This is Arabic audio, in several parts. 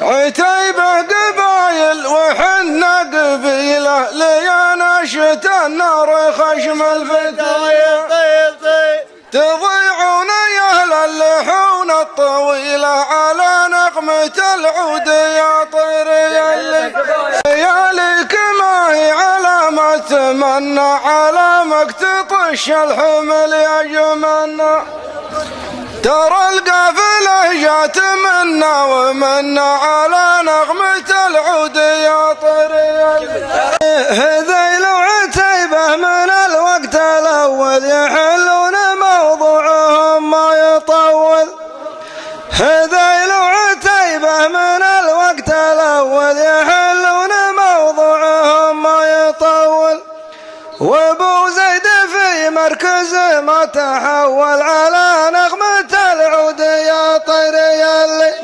عتيبة قبايل وحنا قبيلة ليانا شتا النار خشم الفتايا تضيعون يا اهل اللحون الطويلة على نغمة العود يا طير لياليك ما هي على ما تمنى على مقتطش الحمل يا جمنا ترى القافلة جات منا ومنا على نغمة العود يا طير هذيل وعتيبة من الوقت الأول يحلون موضوعهم ما يطول هذيل وعتيبة من الوقت الأول يحلون موضوعهم ما يطول وابو زيد في مركز ما تحول على نغمة العود يا طير يلي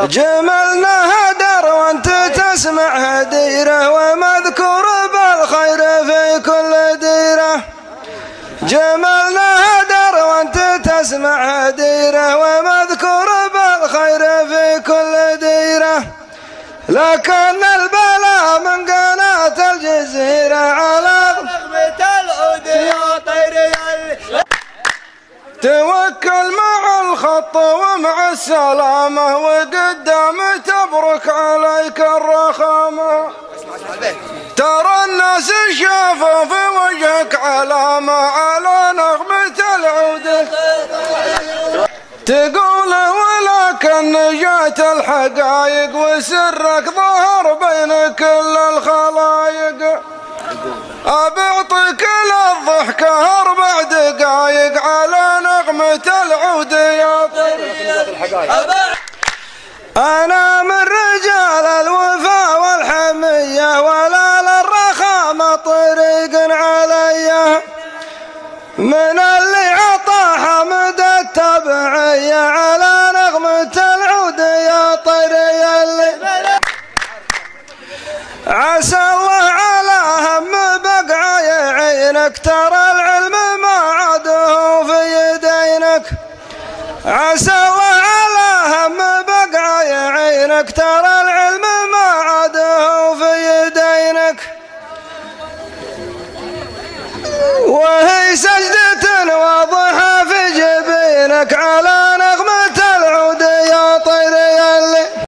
جملنا هدر وانت تسمع هديره ومذكور بالخير في كل ديره جملنا هدر وانت تسمع هديره ومذكور بالخير في كل ديره لكن البلاء من قناة الجزيرة على نغمة العود يا طير توكل مع الخط ومع السلامة وقدام تبرك عليك الرخامة ترى الناس شافوا في وجهك علامة على نغمة العود تقول ولكن جات الحقايق وسرك ظهر بين كل الخلايق أبعطيك للضحكة 4 دقايق على نغمة العود يا طير أنا من رجال الوفا والحمية ولا للرخامة طريق علي من اللي عطى حمد التبعية على نغمة العود يا طير يلي عسى الله على هم بقعي عينك ترى العلم ما عاده في يدينك عسى الله على هم بقعي عينك ترى العلم ما عاده في يدينك وهي سجدة واضحة في جبينك على